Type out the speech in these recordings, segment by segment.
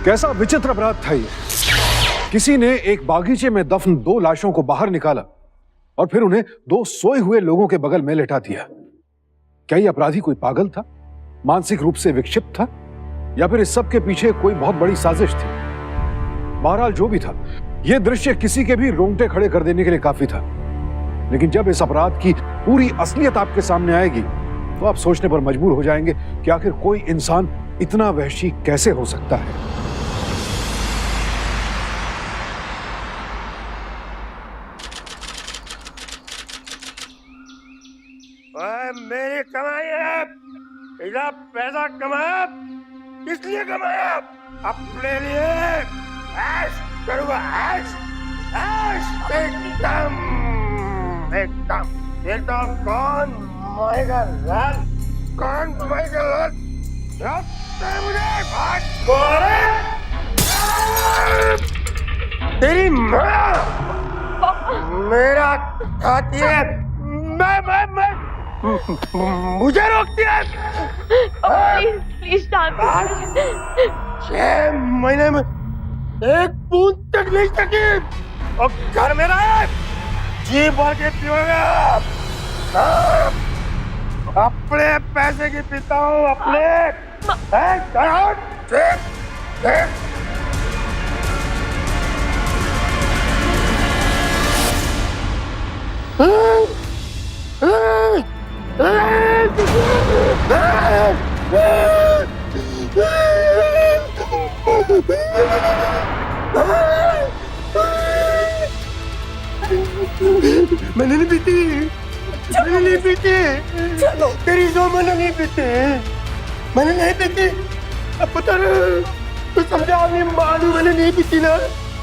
कैसा विचित्र अपराध था ये। किसी ने एक बागीचे में दफन 2 लाशों को बाहर निकाला और फिर उन्हें 2 सोए हुए लोगों के बगल में लेटा दिया। क्या ये अपराधी कोई पागल था, मानसिक रूप से विक्षिप्त था, या फिर इस सब के पीछे कोई बहुत बड़ी साजिश थी? बहरहाल जो भी था, यह दृश्य किसी के भी रोंगटे खड़े कर देने के लिए काफी था। लेकिन जब इस अपराध की पूरी असलियत आपके सामने आएगी तो आप सोचने पर मजबूर हो जाएंगे कि आखिर कोई इंसान इतना वहशी कैसे हो सकता है। मेरी कमाई है, इधर पैसा कमाया, इसलिए कमाया अपने लिए, ऐश करूंगा, ऐश ऐश एकदम एकदम। ये तो कौन मारेगा लाल, कौन मारेगा लाल, मुझे भाग तेरी माँ मेरा खाती है, मैं मुझे रोकती है। प्लीज 6 महीने में 1 बूंद तक नहीं सकी और घर मेरा है, जी भर के पीऊंगा। अपने पैसे की पीता हूँ, अपने मैंने नहीं पीती, मैंने नहीं पीती, तेरी जो मैंने नहीं पीती, मैंने नहीं पीती। अब पता नहीं तो समझा, नहीं मालूम मैंने नहीं पीती ना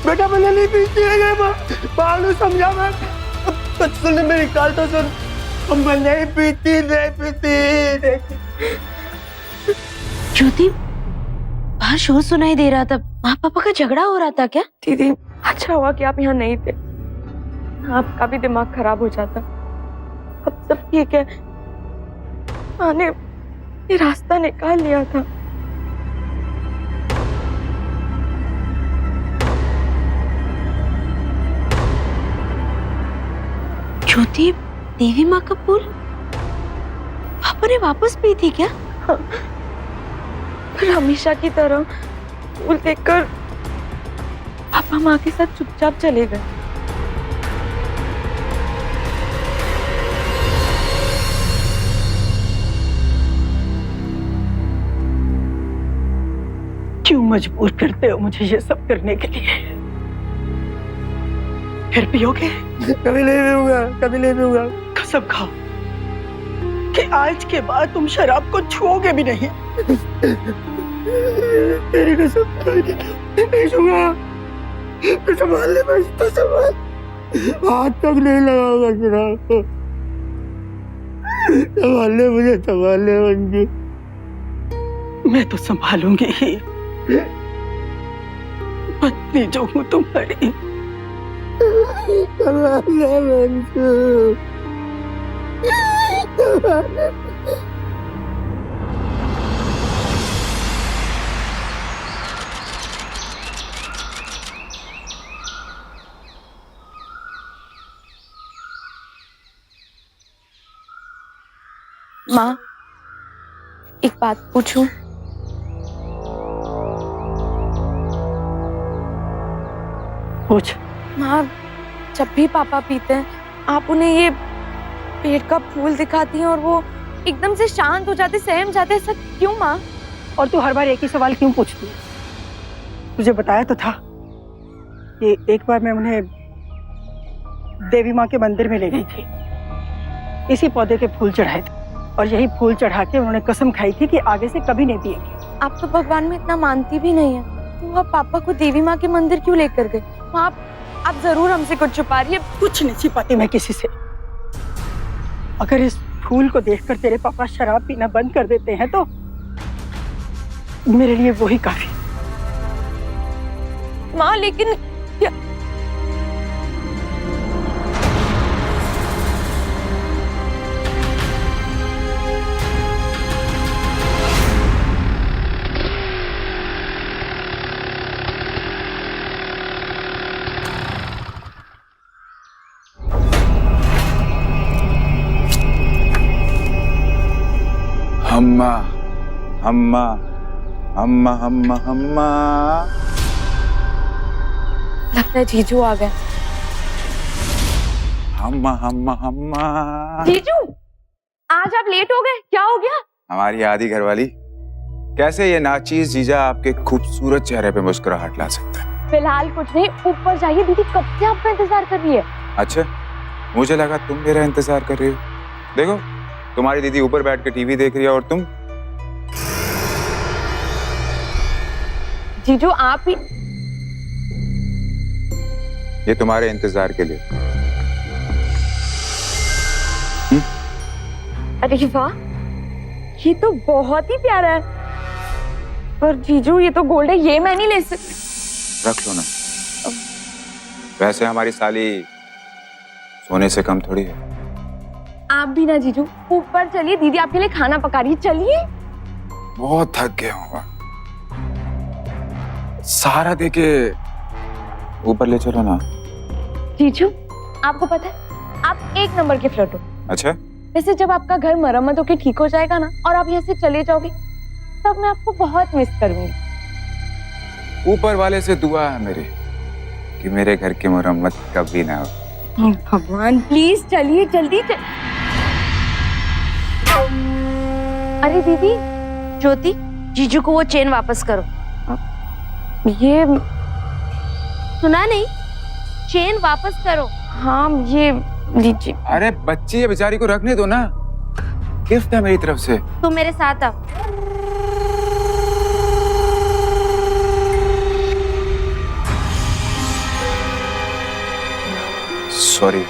बेटा, मैंने नहीं पीती है मालूम, समझा मैं। अब सुन मेरी काल तो सुन, मैं नहीं पीती, नहीं पीती। ज्योति, बाहर शोर सुनाई दे रहा था, माँ पापा का झगड़ा हो रहा था क्या? दीदी अच्छा हुआ कि आप यहाँ नहीं थे, आपका भी दिमाग खराब हो जाता। अब सब ठीक है, माँ ने ये रास्ता निकाल लिया था। ज्योति, देवी माँ का फूल पापा ने वापस पी थी क्या? हाँ। पर हमेशा की तरह फूल देखकर पापा माँ के साथ चुपचाप चले गए। क्यों मजबूर करते हो मुझे ये सब करने के लिए? फिर पियोगे? कभी नहीं पीऊंगा, कभी नहीं पीऊंगा। कसम खाओ कि आज के बाद तुम शराब को छुओगे भी नहीं। तेरी कसम नहीं छूंगा, तो संभाल ले, बस तो संभाल, हाथ तक नहीं लगाऊंगा शराब को। संभाल ले मुझे, संभाल ले मंजू। मैं तो संभालूंगी ही, पत्नी जो हूँ तुम्हारी। संभाल ले मंजू, संभाल ले। माँ, एक बात पूछूं? पूछ। माँ, जब भी पापा पीते हैं आप उन्हें ये पेड़ का फूल दिखाती हैं और वो एकदम से शांत हो जाते, सहम जाते, ऐसा क्यों माँ? और तू हर बार एक ही सवाल क्यों पूछती है? तुझे बताया तो था कि एक बार मैं उन्हें देवी माँ के मंदिर में ले गई थी, इसी पौधे के फूल चढ़ाए थे और यही फूल चढ़ा के उन्होंने कसम खाई थी कि आगे से कभी नहीं पिएंगे। आप तो भगवान में इतना मानती भी नहीं है, तो आप पापा को देवी माँ के मंदिर क्यों लेकर गए? माँ, आप जरूर हमसे कुछ छुपा रही है। कुछ नहीं छिपाती मैं किसी से। अगर इस फूल को देखकर तेरे पापा शराब पीना बंद कर देते हैं तो मेरे लिए वही काफी। माँ, लेकिन अम्मा अम्मा अम्मा अम्मा अम्मा। लगता है जीजू आ गए। अम्मा अम्मा अम्मा। जीजू, आज आप लेट हो गए, क्या हो गया? हमारी आदि घरवाली, कैसे ये नाचीज जीजा आपके खूबसूरत चेहरे पे मुस्कुराहट ला सकता है? फिलहाल कुछ नहीं, ऊपर जाइए, दीदी कब से आपका इंतजार कर रही है। अच्छा, मुझे लगा तुम मेरा इंतजार कर रही हो। देखो, तुम्हारी दीदी ऊपर बैठ के टीवी देख रही है और तुम। जीजू आप ही। ये तुम्हारे इंतजार के लिए। अरे वाह, ये तो बहुत ही प्यारा है। पर जीजू ये तो गोल्ड है, ये मैं नहीं ले सकती। रख लो ना। वैसे हमारी साली सोने से कम थोड़ी है। आप भी ना जीजू, ऊपर चलिए, दीदी आपके लिए खाना पका रही है, चलिए। बहुत थक गया हूँ। सहारा देके ऊपर ले चलो ना। जीजू, आपको पता है आप एक नंबर के फ्लर्ट हो। अच्छा, वैसे जब आपका घर मरम्मत होके ठीक हो जाएगा ना और आप यहाँ से चले जाओगे, तब मैं आपको बहुत मिस करूंगी। ऊपर वाले से दुआ है मेरी कि मेरे घर की मरम्मत कभी ना हो। भगवान प्लीज चलिए जल्दी अरे दीदी, ज्योति, जीजू को वो चेन वापस करो। ये सुना नहीं? चेन वापस करो। हाँ ये लीजिए। अरे बच्ची, ये बेचारी को रखने दो ना, गिफ्ट है मेरी तरफ से। तुम मेरे साथ आओ। सॉरी।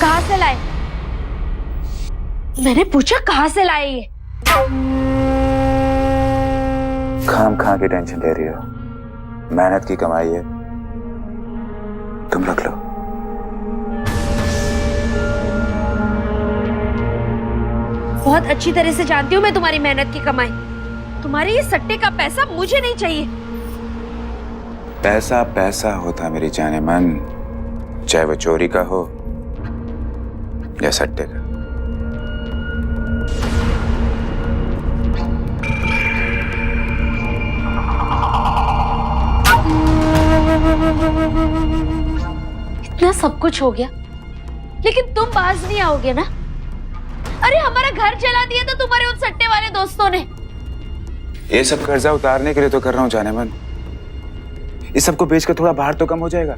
कहाँ से लाए? मैंने पूछा कहाँ से लाए ये? खाम खा के टेंशन ले रही हो, मेहनत की कमाई है, तुम रख लो। बहुत अच्छी तरह से जानती हूँ मैं तुम्हारी मेहनत की कमाई। तुम्हारे ये सट्टे का पैसा मुझे नहीं चाहिए। पैसा पैसा होता मेरी जाने मन, चाहे वो चोरी का हो या सट्टे का। इतना सब कुछ हो गया, लेकिन तुम बाज नहीं आओगे ना? अरे हमारा घर जला दिया था तुम्हारे उन सट्टे वाले दोस्तों ने। ये सब कर्जा उतारने के लिए तो कर रहा हूँ जाने मन। इस सबको बेचकर थोड़ा बाहर तो कम हो जाएगा,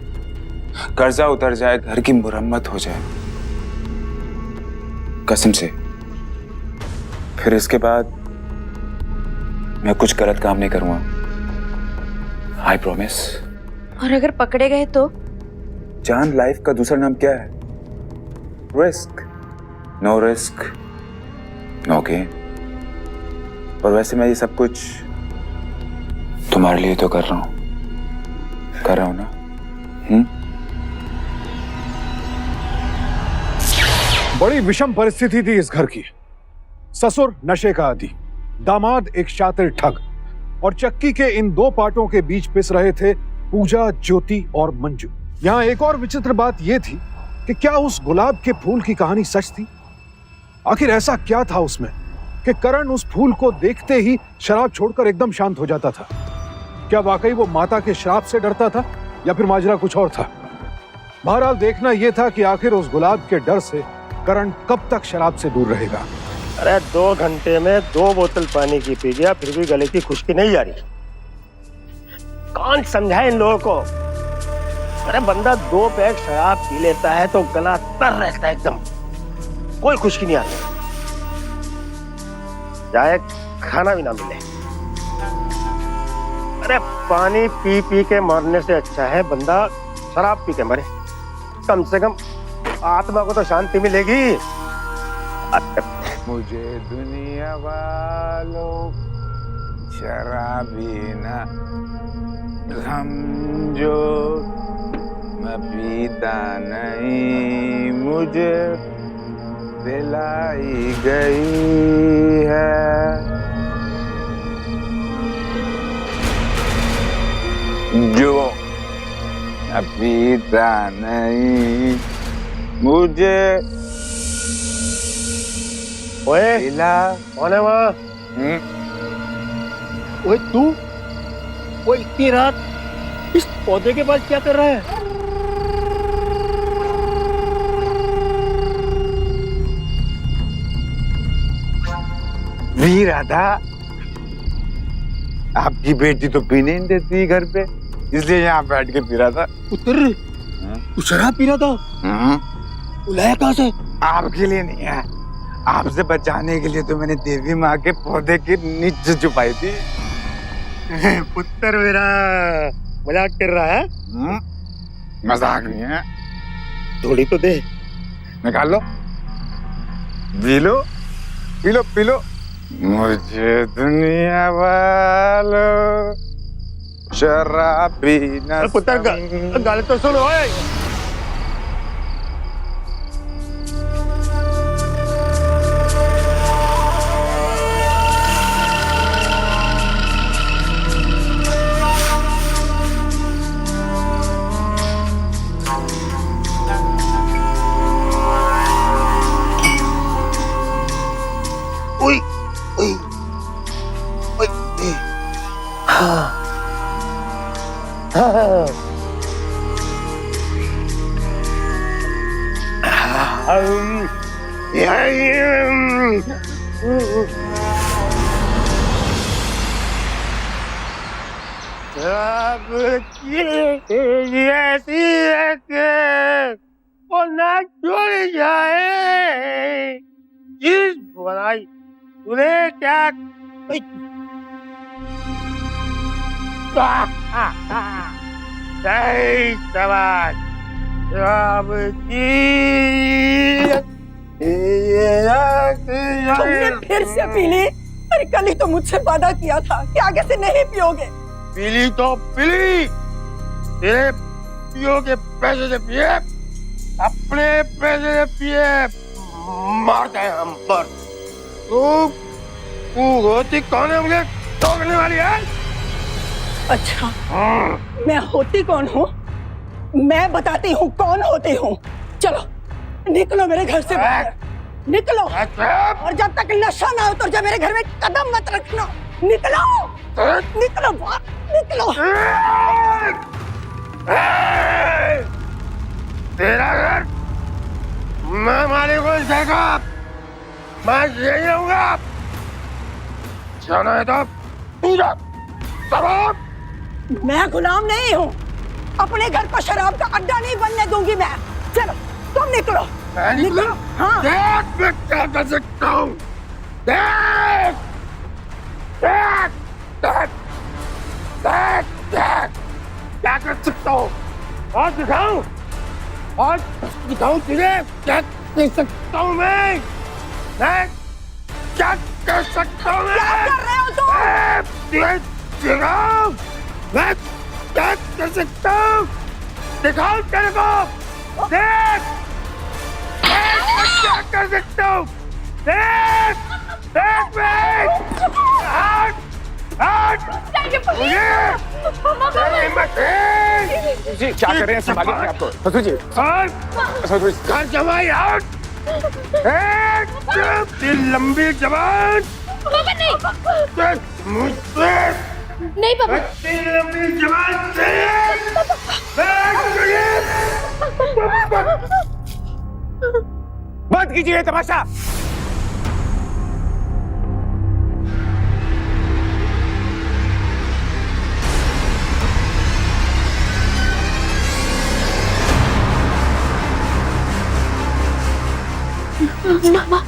कर्जा उतर जाए, घर की मुरम्मत हो जाए, कसम से। फिर इसके बाद मैं कुछ गलत काम नहीं करूंगा, आई प्रॉमिस। और अगर पकड़े गए तो? जान, लाइफ का दूसरा नाम क्या है? Risk. No risk no gain. और वैसे मैं ये सब कुछ तुम्हारे लिए तो कर रहा हूं ना? बड़ी विषम परिस्थिति थी इस घर की। ससुर नशे का आदी, दामाद एक शातिर ठग, और चक्की के इन दो पार्टों के बीच पिस रहे थे पूजा, ज्योति और मंजू। यहाँ एक और विचित्र बात यह थी कि क्या उस गुलाब के फूल की कहानी सच थी? आखिर ऐसा क्या था उसमें कि करण उस फूल को देखते ही शराब छोड़कर एकदम शांत हो जाता था? क्या वाकई वो माता के श्राप से डरता था या फिर माजरा कुछ और था? बहरहाल देखना यह था कि आखिर उस गुलाब के डर से करण कब तक शराब से दूर रहेगा। अरे 2 घंटे में 2 बोतल पानी की पी गया, फिर भी गले की खुश्की नहीं जा रही। कौन समझाए इन लोगों को? अरे बंदा 2 पैक शराब पी लेता है तो गला तर रहता है एकदम, कोई खुश्की नहीं आती, चाहे खाना भी ना मिले। अरे पानी पी पी के मरने से अच्छा है बंदा शराब पी के मरे, कम से कम आत्मा को तो शांति मिलेगी। मुझे दुनिया वालों शराबी ना समझो, मैं पीता नहीं, मुझे पिलाई गई है। जो जीता नहीं मुझे ओए मिला। कौन है वहाँ? ओए तू, वो इतनी रात इस पौधे के पास क्या कर रहा है? पी रहा था। आपकी बेटी तो पीने नहीं देती घर पे, इसलिए यहाँ बैठ के पी रहा था। पुत्र, तू शराब पी रहा था? तू लाया कहाँ से? आपके लिए नहीं है, आपसे बचाने के लिए तो मैंने देवी माँ के पौधे के नीचे छुपाई थी। पुत्र मेरा मजाक कर रहा है? मजाक नहीं है। थोड़ी तो दे। निकाल लो, P low, P low, P low. मुझे दुनिया वालों शराबी न पुत्र गाल तो सुन। ओए ओए ओए ओए हाँ हाँ ऐसी है कि वो ना छोड़ जाए। चीज बनाई तूने क्या? सही सवाल जवाब तुमने फिर से पी ली? अरे कल ही तो मुझसे वादा किया था कि आगे से नहीं पियोगे। पीली तो पीली, तेरे पियो के पैसे से पिए, अपने पैसे से पिए, मारते हैं हम पर। तू होती कौन है मुझे टोकने वाली है? अच्छा, मैं होती कौन हूँ? मैं बताती हूँ कौन होती हूँ। चलो निकलो मेरे घर से बाहर, निकलो। और जब तक नशा ना हो तो जब मेरे घर में कदम मत रखना। निकलो, निकलो बाहर, निकलो। तेरा घर मैं मालिक को देगा, मैं यही रहूंगा। जाना है तो तू जा। मैं गुलाम नहीं हूँ, अपने घर को शराब का अड्डा नहीं बनने दूंगी मैं। चलो तुम निकलो। मैं निकलो? हाँ। देख मैं क्या कर सकता हूँ। देख देख देख देख देख क्या कर सकता हूँ। और दिखाऊं, और दिखाऊं तुझे क्या कर सकता हूँ मैं। क्या कर सकता हूँ मैं? क्या कर रहे हो तुम? दिखाऊं मैं क्या कर सकता हूँ। दिखाऊं तेरे को। देख देख मैं क्या कर सकता हूँ। देख देख मैं हट हट मुझे हिम्मत है। जी क्या कर रहे हैं, संभालिए अपने आप को। ससुर जी, ससुर जी। घर जमाई आउट। तेरी लंबी जबान। पापा नहीं, मुझसे नहीं पापा। तेरी लंबी जबान से बंद कीजिए तमाशा। मामा,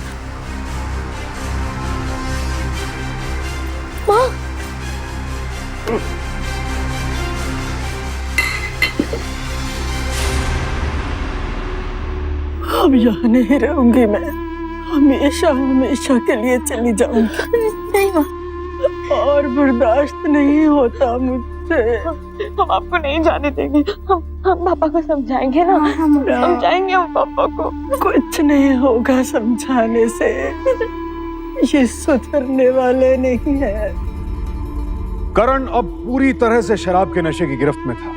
माँ, अब यहाँ नहीं रहूंगी मैं, हमेशा हमेशा के लिए चली जाऊंगी। नहीं माँ, और बर्दाश्त नहीं होता मुझसे। हम आपको नहीं जाने देंगे। हम पापा को समझाएंगे ना, समझाएंगे हम पापा को। कुछ नहीं होगा समझाने से, ये सुधरने वाले नहीं है। करण अब पूरी तरह से शराब के नशे की गिरफ्त में था।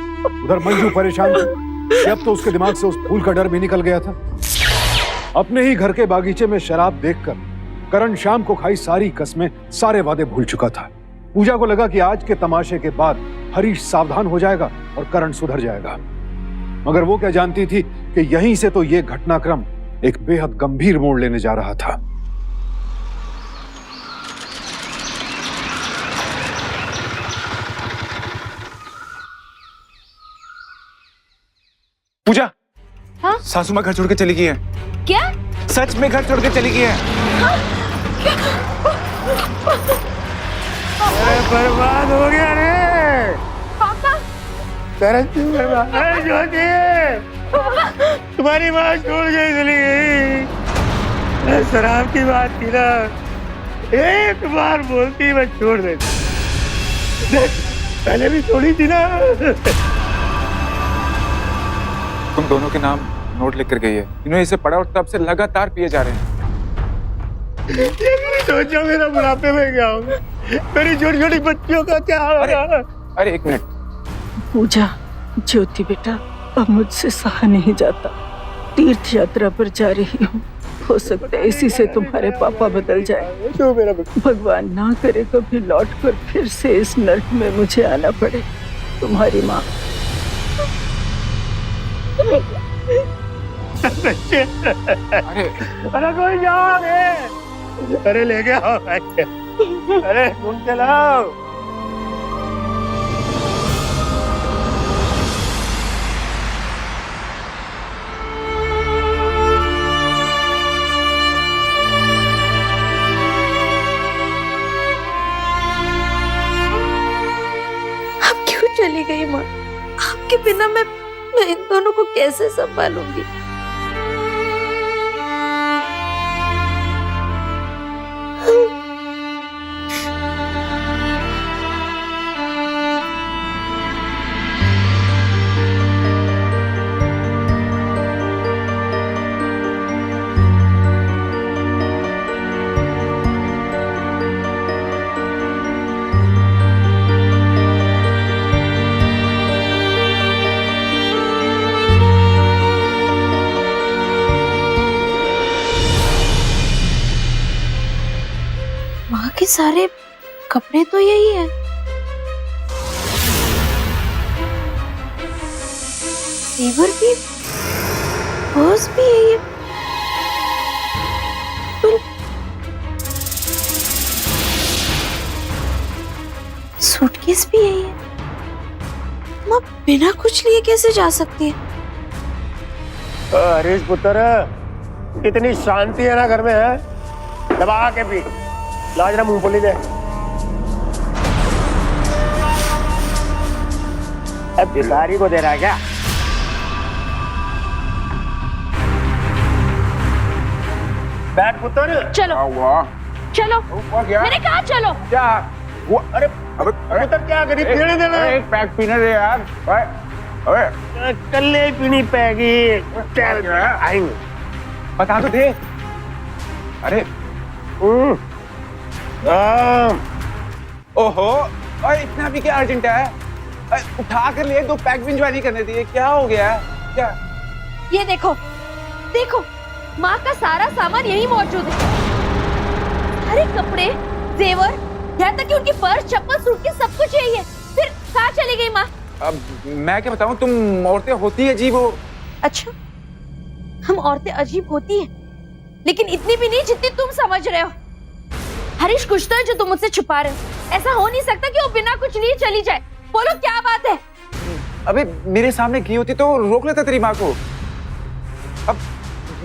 उधर मंजू परेशान थी। कि अब तो उसके दिमाग से उस फूल का डर भी निकल गया था। अपने ही घर के बागीचे में शराब देखकर करण शाम को खाई सारी कसमें, सारे वादे भूल चुका था। पूजा को लगा कि आज के तमाशे के बाद हरीश सावधान हो जाएगा और करण सुधर जाएगा, मगर वो क्या जानती थी कि यहीं से तो ये घटनाक्रम एक बेहद गंभीर मोड़ लेने जा रहा था। पूजा, हाँ? सासू माँ घर छोड़ के चली गई है। क्या? सच में घर छोड़ के चली गई है। अरे बर्बाद हो गया रे पापा। करण तू बर्बाद है। ज्योति, तुम्हारी माँ छोड़ के चली गई। मैं शराब की बात की ना, एक बार बोलती मैं छोड़ देती। देख, पहले भी छोड़ी थी ना। तुम दोनों के नाम नोट लिख कर गई है। इन्होंने इसे पढ़ा और तब से लगातार पिए जा रहे हैं। ये भी सोचो मेरा बुढ़ापे में क्या होगा, मेरी छोटी छोटी बच्चियों का क्या होगा। अरे एक मिनट। पूजा, ज्योति बेटा, अब मुझसे सहा नहीं जाता। तीर्थ यात्रा पर जा रही हूँ, हो सकता है इसी से तुम्हारे पापा बदल जाए। जो मेरा भगवान ना करे कभी लौट कर फिर से इस नर्क में मुझे आना पड़े। तुम्हारी माँ। अरे कोई जाओ रे, अरे लेके आओ, अरे घूम चलाओ। आप क्यों चली गई माँ? आपके बिना मैं इन दोनों को कैसे संभालूंगी? माँ के सारे कपड़े तो यही है। जेवर भी, पर्स भी यही है। सूटकेस भी यही है। माँ बिना कुछ लिए कैसे जा सकती है? हरीश पुत्र, इतनी शांति है ना घर में, है दबा के पी। लाजरा मूंगफली दे। अब भिखारी को दे रहा है क्या? बैठ पुत्र। चलो चलो, मैंने कहा चलो। क्या वो? अरे अबे पुत्र क्या करी, पीने देना। एक पैक पीने दे यार। अबे कल्ले पीनी पैगी। चल आएंगे, बता तो दे। अरे ओहो, और इतना भी क्या अर्जेंट है? उठा कर ले, 2 पैक भी एंजॉय नहीं करने दिए। क्या हो गया? क्या? ये देखो देखो, माँ का सारा सामान यही मौजूद है। सारे कपड़े, जेवर, यहाँ तक कि उनकी पर्स, चप्पल, सूटकेस, सब कुछ यही है। फिर कहाँ चली गई माँ? अब मैं क्या बताऊं, तुम औरतें होती अजीब हो। अच्छा, हम औरतें अजीब होती हैं, लेकिन इतनी भी नहीं जितनी तुम समझ रहे हो। हरीश, कुछ तो है जो तुम मुझसे छुपा रहे हो। ऐसा हो नहीं सकता कि वो बिना कुछ लिए चली जाए। बोलो क्या बात है? अबे मेरे सामने की होती तो रोक लेता तेरी माँ को। अब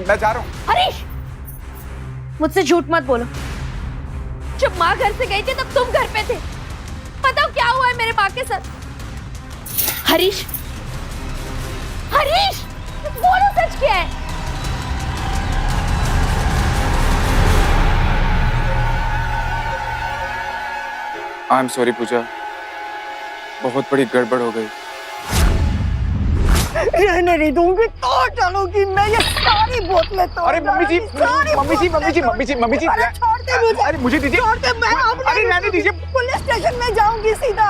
मैं जा रहा हूँ। हरीश, मुझसे झूठ मत बोलो। जब माँ घर से गई थी तब तुम घर पे थे। बताओ क्या हुआ है मेरे माँ के साथ? हरीश, हरीश, बोलो सच क्या है? आई एम सॉरी पूजा, बहुत बड़ी गड़बड़ हो गई। रहने नहीं दूंगी तो चलूंगी मैं ये सारी बोतलें तो। अरे मम्मी जी, मम्मी जी, अरे छोड़ दे मुझे। अरे मुझे दीजिए। छोड़ दे, मैं अरे रहने दीजिए। पुलिस स्टेशन में जाऊंगी सीधा।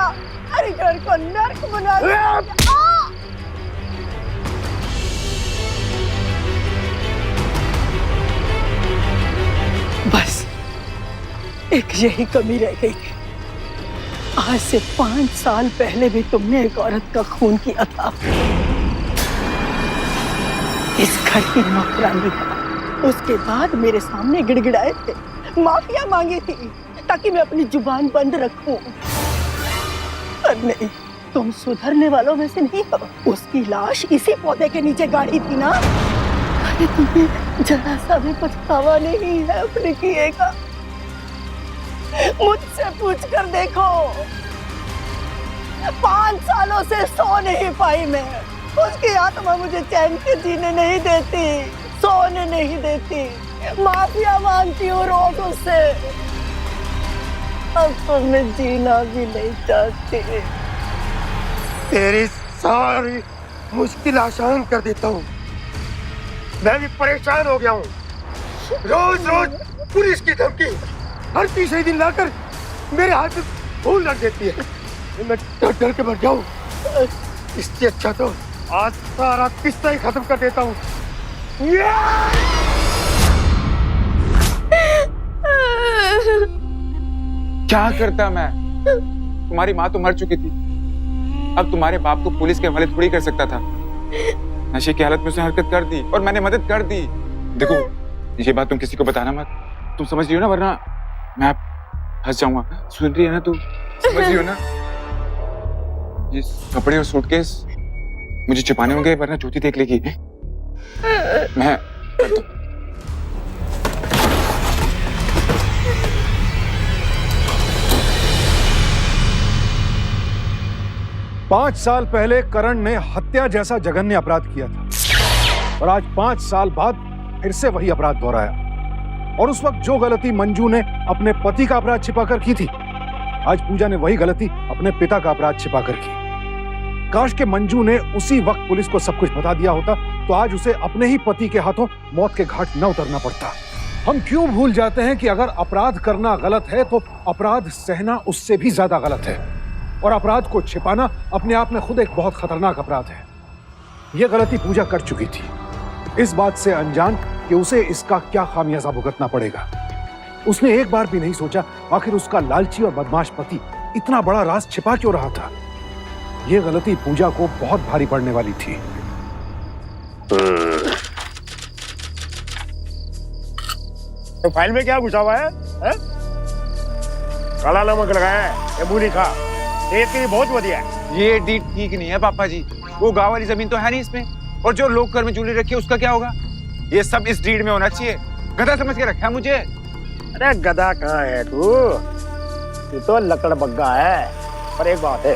अरे घर को नर्क बना दिया। बस एक यही कमी रह गई थी। आज से 5 साल पहले भी तुमने एक औरत का खून किया था। इस घर की नौकरानी था। उसके बाद मेरे सामने गिड़गिड़ाए थे, माफिया मांगी थी ताकि मैं अपनी जुबान बंद रखूं। पर नहीं, तुम सुधरने वालों में से नहीं हो। उसकी लाश इसी पौधे के नीचे गाड़ी थी ना। अरे तुम्हें जरा सा भी पछतावा नहीं है अपने किए का? मुझसे पूछ कर देखो। 5 सालों से सो नहीं पाई मैं। उसकी आत्मा मुझे चैन से जीने नहीं देती, सोने नहीं देती। माफिया मांगती हूँ रोज उससे। अब तो मैं जीना भी नहीं चाहती। तेरी सारी मुश्किल आसान कर देता हूँ। मैं भी परेशान हो गया हूँ। रोज रोज पुलिस की धमकी हर तीसरे दिन लाकर मेरे हाथ में खून लग देती है। मैं डर डर के मर जाऊँ। इससे अच्छा तो आज सारा किस्सा ही खत्म कर देता हूँ। क्या करता मैं? तुम्हारी माँ तो मर चुकी थी। अब तुम्हारे बाप को पुलिस के हवाले थोड़ी कर सकता था। नशे की हालत में उसने हरकत कर दी और मैंने मदद कर दी। देखो, ये बात तुम किसी को बताना मत। तुम समझ रही हो ना, वरना मैं फंस जाऊंगा। सुन रही है ना तू? समझ रही हो ना? ये कपड़े और सूटकेस मुझे छिपाने होंगे, वरना ज्योति देख लेगी। मैं 5 साल पहले करण ने हत्या जैसा जघन्य अपराध किया था और आज 5 साल बाद फिर से वही अपराध दोहराया। और उस वक्त जो गलती मंजू ने अपने पति का अपराध छिपाकर की थी, आज पूजा ने वही गलती अपने पिता का अपराध छिपाकर की। काश के मंजू ने उसी वक्त पुलिस को सब कुछ बता दिया होता तो आज उसे अपने ही पति के हाथों मौत के घाट न उतरना पड़ता। हम क्यों भूल जाते हैं कि अगर अपराध करना गलत है तो अपराध सहना उससे भी ज्यादा गलत है, और अपराध को छिपाना अपने आप में खुद एक बहुत खतरनाक अपराध है। यह गलती पूजा कर चुकी थी, इस बात से अनजान कि उसे इसका क्या खामियाजा भुगतना पड़ेगा। उसने एक बार भी नहीं सोचा आखिर उसका लालची और बदमाश पति इतना बड़ा राज छिपा क्यों रहा था। यह गलती पूजा को बहुत भारी पड़ने वाली थी। तो फाइल में क्या घुसा हुआ है? काला नमक लगाया है, ये मूली खा, सेहत के लिए बहुत बढ़िया है। ये डीड ठीक नहीं है पापा जी। वो गांव वाली जमीन तो है नहीं इसमें, और जो लोग घर में ज्वेलरी रखी है उसका क्या होगा? ये सब इस डीड में होना चाहिए। गधा समझ के रखा है मुझे। अरे गधा कहाँ है तू? ये तो लकड़ बग्गा है। पर एक बात है,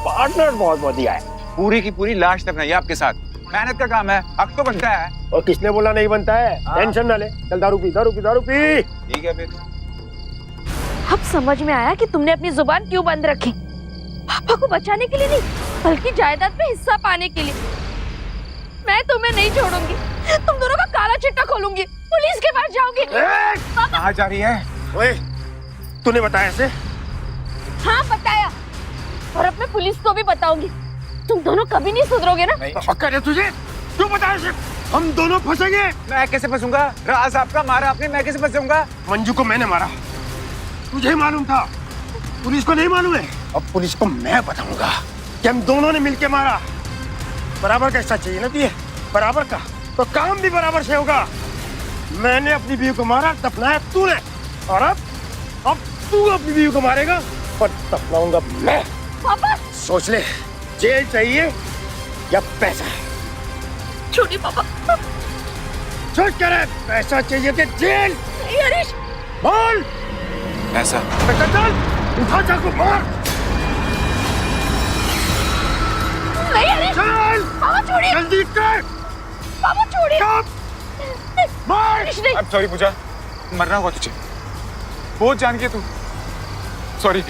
पार्टनर बहुत बढ़िया है। पूरी की पूरी लाश दफनाई है आपके साथ। मेहनत का काम है, हक तो बनता है। और किसने बोला नहीं बनता है? टेंशन ना ले, चल दारू पी, दारू पी, दारू पी। ठीक है फिर। अब समझ में आया कि तुमने अपनी जुबान क्यों बंद रखी। पापा को बचाने के लिए नहीं, बल्कि जायदाद में हिस्सा पाने के लिए। मैं तुम्हें नहीं छोड़ूंगी, तुम दोनों का काला चिट्टा खोलूंगी, पुलिस के पास जाऊंगी। कहाँ जा रही है? ओए, तूने बताया इसे? हाँ बताया, और अब मैं पुलिस को भी बताऊंगी। तुम दोनों कभी नहीं सुधरोगे ना। पक्का है तुझे? क्यों बताया इसे? हम दोनों फंसेंगे। मैं कैसे फंसूंगा? राज आपका मारा आपने, मैं कैसे फंस जाऊंगा? मंजू को मैंने मारा, तुझे मालूम था, पुलिस को नहीं मालूम है। अब पुलिस को मैं बताऊंगा कि हम दोनों ने मिलके मारा। बराबर का हिस्सा चाहिए ना तुझे? बराबर का, तो काम भी बराबर से होगा। मैंने अपनी बीवी को मारा, दफनाया तूने, और अब तू अपनी बीवी को मारेगा और दफनाऊंगा मैं। पापा सोच ले, जेल चाहिए या पैसा? छोड़िए पापा। सोच कर है, पैसा चाहिए कि जेल? नहीं हरीश। बोल। पैसा। पैसा चल, उठा चाकू मार। नहीं हरीश। चल। पापा छोड़िए। जल्दी कर। पापा छोड़िए। मार। हरीश नहीं। अब सॉरी पूजा, मरना हुआ तुझे, बहुत जान के तू। सॉरी।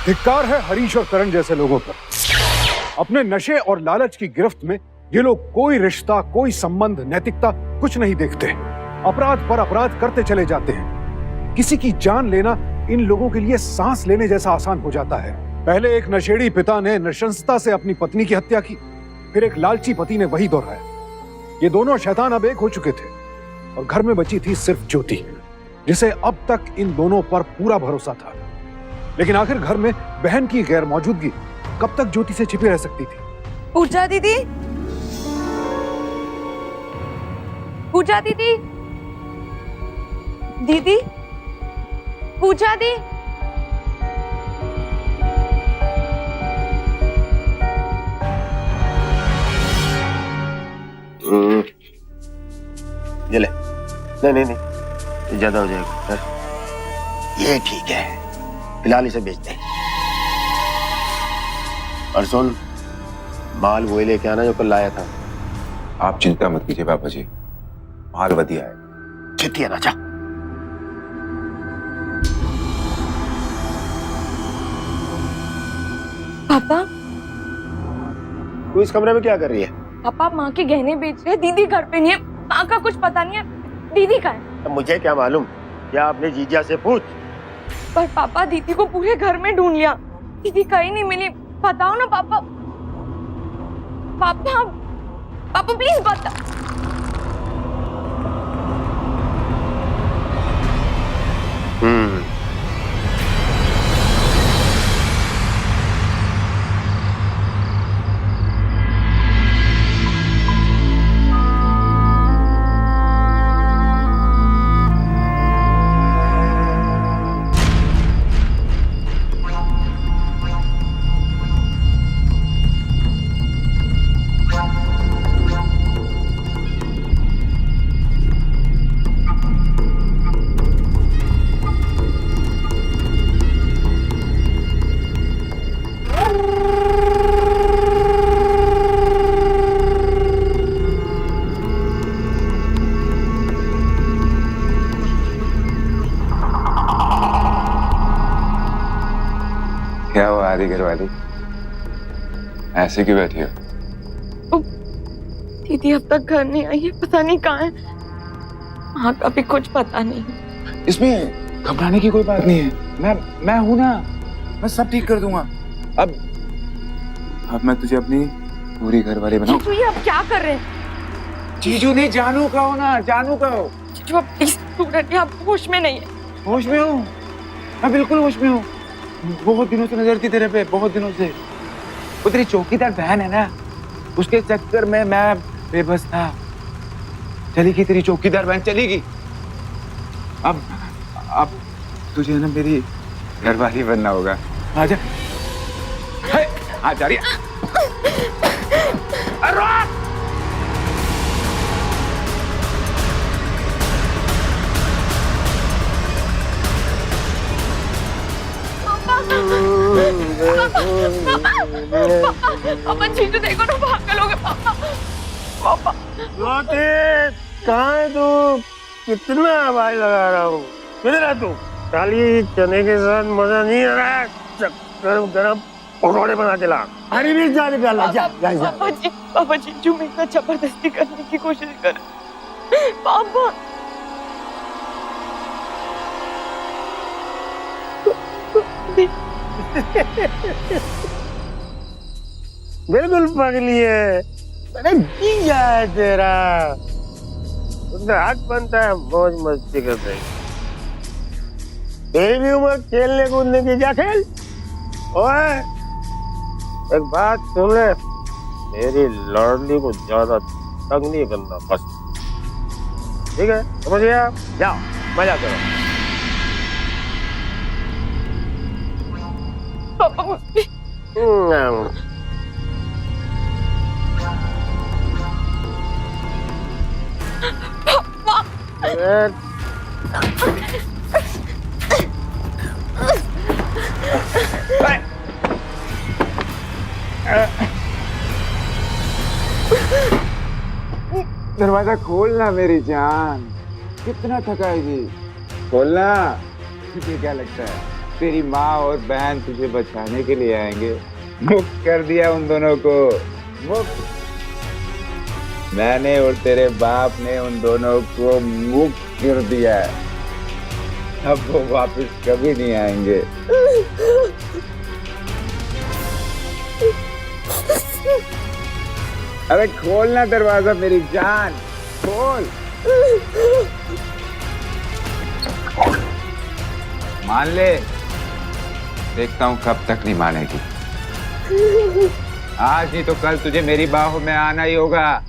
धिक्कार है हरीश और करण जैसे लोगों पर। अपने नशे और लालच की गिरफ्त में ये लोग कोई रिश्ता, कोई संबंध, नैतिकता कुछ नहीं देखते। अपराध पर अपराध करते चले जाते हैं। किसी की जान लेना इन लोगों के लिए सांस लेने जैसा आसान हो जाता है। पहले एक नशेड़ी पिता ने नृशंसता से अपनी पत्नी की हत्या की, फिर एक लालची पति ने वही दोहराया। ये दोनों शैतान अब एक हो चुके थे और घर में बची थी सिर्फ ज्योति, जिसे अब तक इन दोनों पर पूरा भरोसा था। लेकिन आखिर घर में बहन की गैर मौजूदगी कब तक ज्योति से छिपी रह सकती थी? पूजा दीदी, पूजा दीदी, दीदी, पूजा दी। ये ले। नहीं नहीं नहीं, ये ज्यादा हो जाएगा सर। ये ठीक है, फिलहाल इसे बेच दे। और सुन, माल वही लेके आना जो कल लाया था। आप चिंता मत कीजिए पापा जी, माल बढ़िया है। छेती है ना, जा। पापा, तू इस कमरे में क्या कर रही है? पापा माँ के गहने बेच रहे हैं, दीदी घर पे नहीं है, माँ का कुछ पता नहीं है, दीदी का है। अब मुझे क्या मालूम, क्या अपने जीजा से पूछ। पर पापा दीदी को पूरे घर में ढूंढ लिया, दीदी कहीं नहीं मिली। बताओ ना पापा, पापा, पापा प्लीज बता। क्या हुआ आदि घर वाली, ऐसे क्यों बैठी हो? दीदी अब तक घर नहीं आई है, पता नहीं कहाँ है। माँ का भी कुछ पता नहीं। इसमें घबराने की कोई बात नहीं है, मैं हूं ना, मैं सब ठीक कर दूंगा। अब मैं तुझे अपनी पूरी घर वाली बनाऊं। जीजू ये अब क्या कर रहे हैं? जीजू नहीं, जानू कहो ना, जानू कहो। जीजू अब प्लीज दूर हटिए, आप होश में नहीं है। होश में हूँ, मैं बिल्कुल होश में हूँ। बहुत दिनों से नजर थी तेरे पे, बहुत दिनों से। वो तेरी चौकीदार बहन है ना, उसके चक्कर में मैं बेबस था। चलेगी तेरी चौकीदार बहन, चलेगी। अब तुझे ना मेरी घरवाली बनना होगा। आजा, आ जा रही है। पापा जीजू देखो ना, पागल हो गए पापा। पापा कहाँ है तू? कितना आवाज लगा रहा हूँ, किधर है तू? काली चने के साथ मजा नहीं आ रहा है, गरम गरम पकौड़े बना के ला। हरी मिर्च डाल के ला, जा जा जा। पापा जीजू मेरे साथ जबरदस्ती करने की कोशिश कर। पापा बिल्कुल पगली है, अरे जीजा है तेरा, उसका हक बनता है मौज मस्ती करते हैं। तेरी भी उम्र खेलने कूदने की, जा खेल। ओए एक बात सुन ले, मेरी लड़ली को ज्यादा तंग नहीं करना बस, ठीक है? समझ गया? जाओ मजा करो। पापा मुझे दरवाजा खोलना मेरी जान, कितना थकाएगी, खोलना। तुझे क्या लगता है तेरी माँ और बहन तुझे बचाने के लिए आएंगे? मुक्त कर दिया उन दोनों को, मुक्त। मैंने और तेरे बाप ने उन दोनों को मुक्त कर दिया है। अब वो वापस कभी नहीं आएंगे। अरे खोलना दरवाजा मेरी जान, खोल। मान ले, देखता हूँ कब तक नहीं मानेगी। आज नहीं तो कल तुझे मेरी बाहों में आना ही होगा।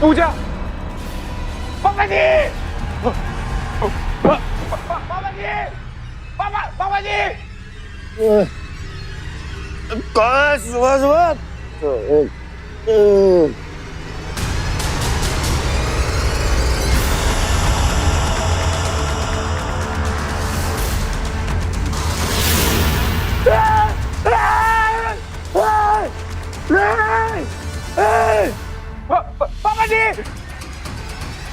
पूजा, पापा जी, पापा जी, पापा जी। कौन सुबह सुबह? पापा जी,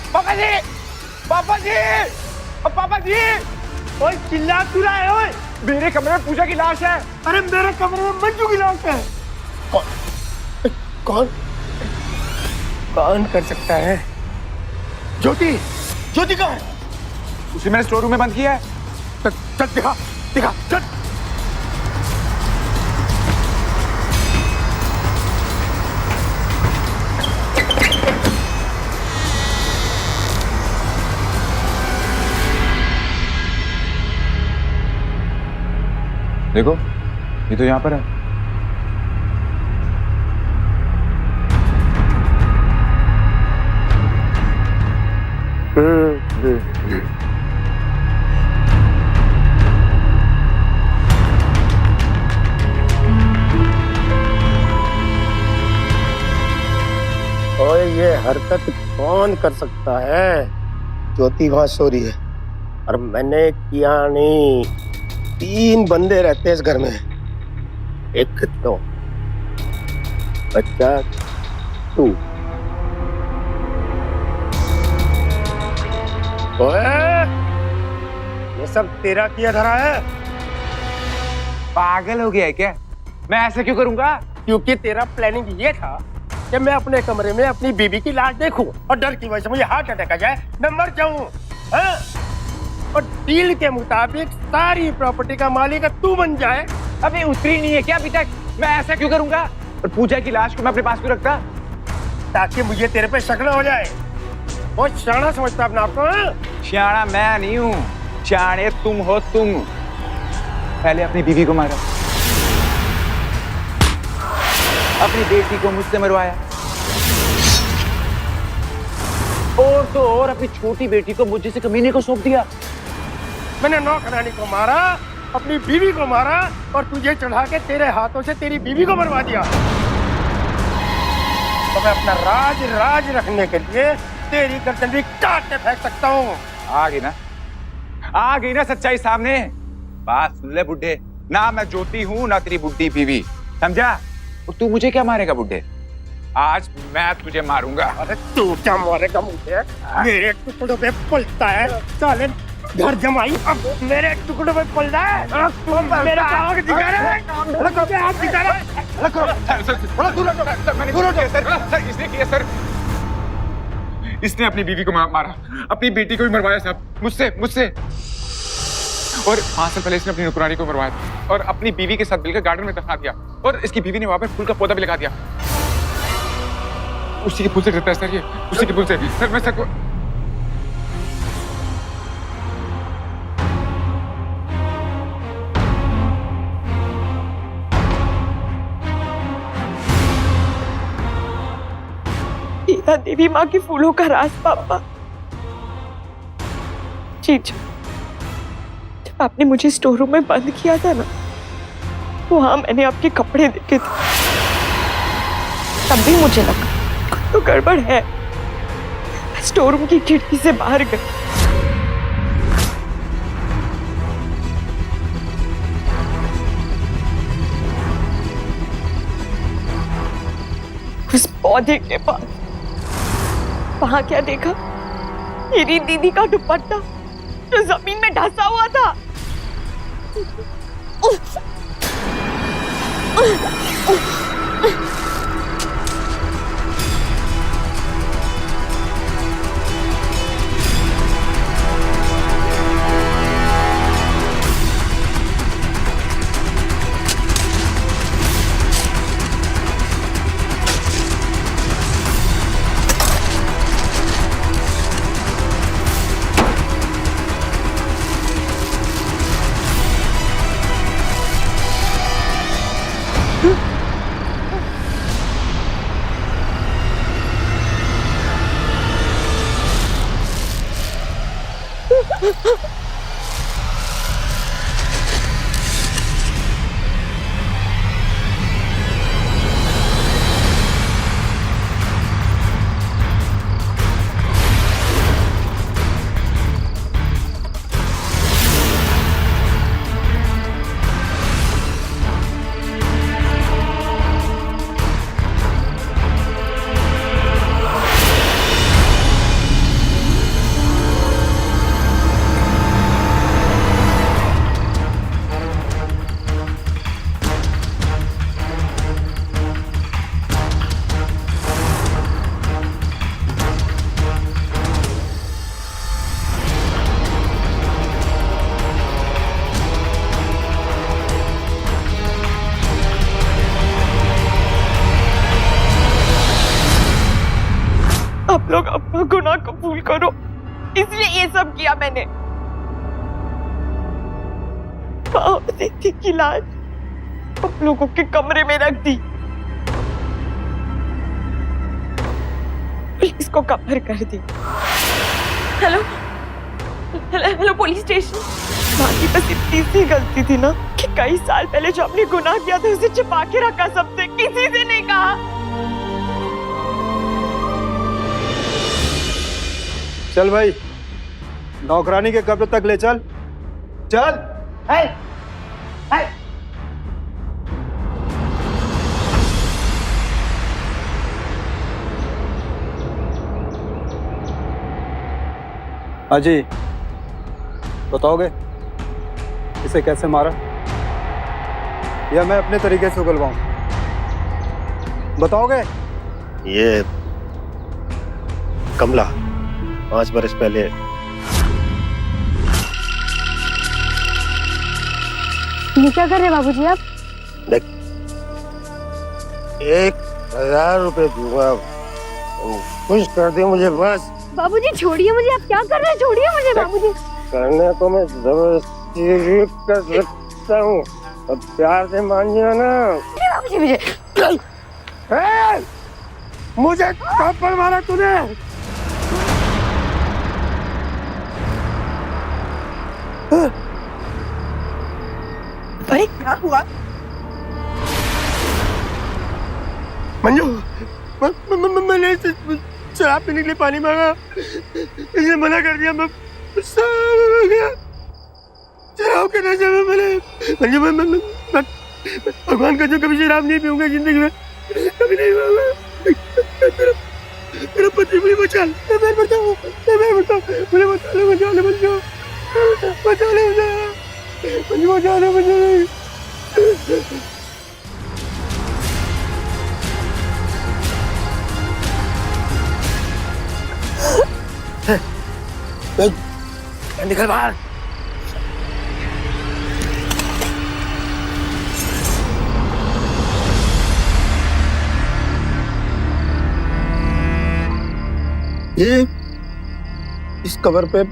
पापा जी, पापा जी, पापा जी। ओए चिल्ला क्यों रहा है? ओए मेरे कमरे में पूजा की लाश है। अरे मेरे कमरे में मंजू की लाश है। कौन कौन कर सकता है? ज्योति, ज्योति कहाँ है? उसे मैंने स्टोर रूम में बंद किया है। चल दिखा, दिखा, चल। देखो, ये तो यहाँ पर है। ओए ये हरकत कौन कर सकता है? ज्योति वहां सो रही है और मैंने किया नहीं। 3 बंदे रहते हैं इस घर में, एक तो बच्चा तू। ओए ये सब तेरा किया धरा है। पागल हो गया है क्या? मैं ऐसा क्यों करूंगा? क्योंकि तेरा प्लानिंग ये था कि मैं अपने कमरे में अपनी बीवी की लाश देखूं और डर की वजह से मुझे हार्ट अटैक आ जाए, मैं मर जाऊं। हाँ? और डील के मुताबिक सारी प्रॉपर्टी का मालिक तू बन जाए। अबे उतरी नहीं है क्या अभी तक? मैं ऐसा क्यों करूंगा? और पूजा की लाश को मैं अपने पास क्यों रखता? ताकि मुझे तेरे पे शक न हो जाए। बहुत शाना समझता अपने आप को। हाँ? शाना मैं नहीं हूँ, शाने तुम हो तुम। पहले अपनी बीवी को मारा, अपनी बेटी को मुझसे मरवाया, और तो और अपनी छोटी बेटी को मुझे से कमीने को सौंप दिया। मैंने नौकरानी को मारा, अपनी बीवी को मारा और तुझे चढ़ा के तेरे हाथों से तेरी बीवी को मरवा दिया। तो मैं अपना राज रखने के लिए तेरी गर्दन भी काट के फेंक सकता हूँ। आ गई ना सच्चाई सामने। बात सुन ले बुड्ढे, ना मैं ज्योति हूँ ना तेरी बुड्ढी बीवी, समझा? और तू मुझे क्या मारेगा बुड्ढे? आज मैं तुझे मारूंगा। अरे तू क्या मारेगा मुझे? मेरे टुकड़ों पे पलता है साले, घर जमाई अब मेरे टुकड़े में पल रहा है। तुम मेरे आग दिखा रहे हैं, आग दिखा रहे सर इसने किया सर, इसने अपनी बीवी को मारा, अपनी बेटी को भी मरवाया साहब, मुझसे और 5 साल पहले इसने अपनी नुकरानी को मरवाया था और अपनी बीवी के साथ मिलकर गार्डन में दफना दिया और इसकी बीवी ने वहां पर फूल का पौधा भी लगा दिया। उसी के फूल से डरता है सर, ये उसी के फूल से सर। मैं सबको था देवी माँ के फूलों का राज पापा। जी जब आपने मुझे स्टोर रूम में बंद किया था ना, वहां मैंने आपके कपड़े देखे थे, तब भी मुझे लगा कुछ तो गड़बड़ है। स्टोर रूम की खिड़की से बाहर गई, उस पौधे के पास वहां क्या देखा? मेरी दीदी का दुपट्टा जो जमीन में ढसा हुआ था। आप लोग अपना गुनाह कबूल करो, इसलिए ये सब किया मैंने। औरत की लाश आप लोगों के कमरे में रख दी, पुलिस को कवर कर दी। Hello hello police station. बाकी बस इतनी सी गलती थी ना कि कई साल पहले जो आपने गुनाह किया था उसे छिपा के रखा सबसे, किसी से नहीं कहा। चल भाई, नौकरानी के कब्र तक ले चल। चल। अजी, बताओगे इसे कैसे मारा, या मैं अपने तरीके से उगलवाऊं? बताओगे? ये कमला 5 बरस पहले ये क्या कर रहे हैं बाबूजी आप? देख, 1000 रुपए दूंगा, खुश कर दे मुझे बस। बाबूजी छोड़िए मुझे, आप क्या कर रहे हैं? छोड़िए मुझे बाबूजी। करने को मैं जबरदस्ती भी कर सकता हूँ, अब प्यार से मान जाना ना। बाबूजी मुझे कब पर मारा तूने? भाई क्या हुआ? मंजू, मैंने शराब पीने के लिए पानी मांगा, इसने मना कर दिया। मैं गुस्सा हो गया, शराब के नशे में मैंने मंजू, मैं भगवान का जो कभी शराब नहीं पीऊंगा जिंदगी में, कभी नहीं पीऊंगा। मेरा पति मुझे बचा, मुझे बचा, मुझे बचा। बचा ले मुझे बचा ले मुझे। निकल बाहर। ये इस कवर पे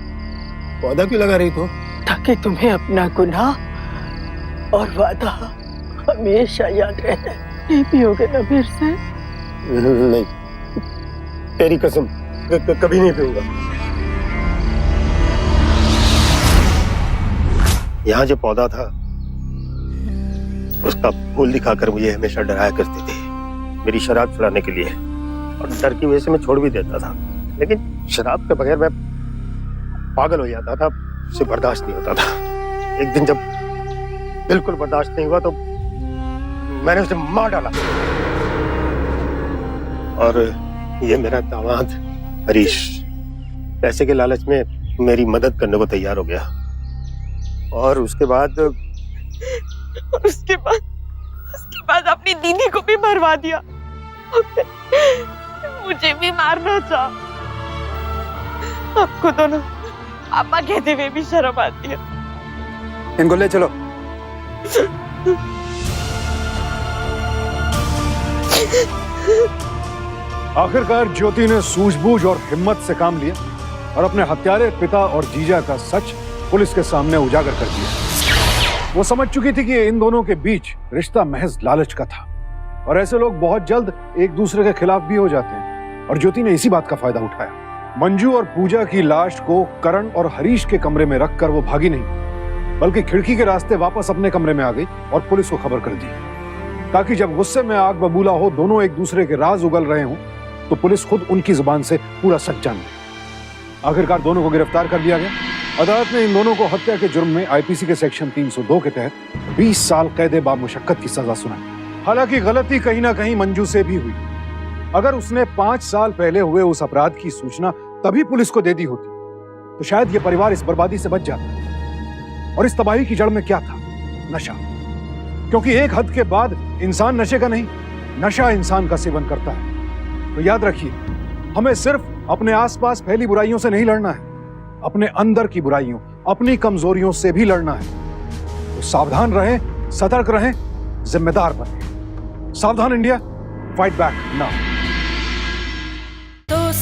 पौधा क्यों लगा रही थी? ताकि तुम्हें अपना गुनाह और वादा हमेशा याद रहे। नहीं पियोगे ना फिर से? नहीं, तेरी कसम कभी नहीं पीऊंगा। यहाँ जो पौधा था उसका फूल दिखाकर मुझे हमेशा डराया करती थी, मेरी शराब छुड़ाने के लिए, और डर की वजह से मैं छोड़ भी देता था। लेकिन शराब के बगैर मैं पागल हो जाता था, उसे बर्दाश्त नहीं होता था। एक दिन जब बिल्कुल बर्दाश्त नहीं हुआ तो मैंने उसे मार डाला, और ये मेरा दामाद हरीश पैसे के लालच में मेरी मदद करने को तैयार हो गया। और उसके बाद अपनी दीदी को भी मरवा दिया, मुझे भी मारना चाहा। आपको तो ना पापा कहते हुए भी शर्म आती है। इनको ले चलो। आखिरकार ज्योति ने सूझबूझ और हिम्मत से काम लिया और अपने हत्यारे पिता और जीजा का सच पुलिस के सामने उजागर कर दिया। वो समझ चुकी थी कि इन दोनों के बीच रिश्ता महज लालच का था, और ऐसे लोग बहुत जल्द एक दूसरे के खिलाफ भी हो जाते हैं, और ज्योति ने इसी बात का फायदा उठाया। मंजू और पूजा की लाश को करण और हरीश के कमरे में रखकर वो भागी नहीं, बल्कि खिड़की के रास्ते वापस अपने कमरे में आ गई और पुलिस को खबर कर दी, ताकि जब गुस्से में आग बबूला हो, दोनों एक दूसरे के राज उगल रहे हों, तो पुलिस खुद उनकी जुबान से पूरा सच जान ले। आखिरकार दोनों को गिरफ्तार कर लिया गया। अदालत ने इन दोनों को हत्या के जुर्म में आईपीसी के सेक्शन 302 के तहत 20 साल कैद बामुशक्कत की सजा सुनाई। हालांकि गलती कहीं ना कहीं मंजू से भी हुई। अगर उसने 5 साल पहले हुए उस अपराध की सूचना तभी पुलिस को दे दी होती, तो शायद यह परिवार इस बर्बादी से बच जाता। और इस तबाही की जड़ में क्या था? नशा। क्योंकि एक हद के बाद इंसान नशे का नहीं, नशा इंसान का सेवन करता है। तो याद रखिए, हमें सिर्फ अपने आसपास फैली बुराइयों से नहीं लड़ना है, अपने अंदर की बुराइयों, अपनी कमजोरियों से भी लड़ना है। तो सावधान रहें, सतर्क रहें, जिम्मेदार बनें। सावधान इंडिया, फाइट बैक नाउ। तो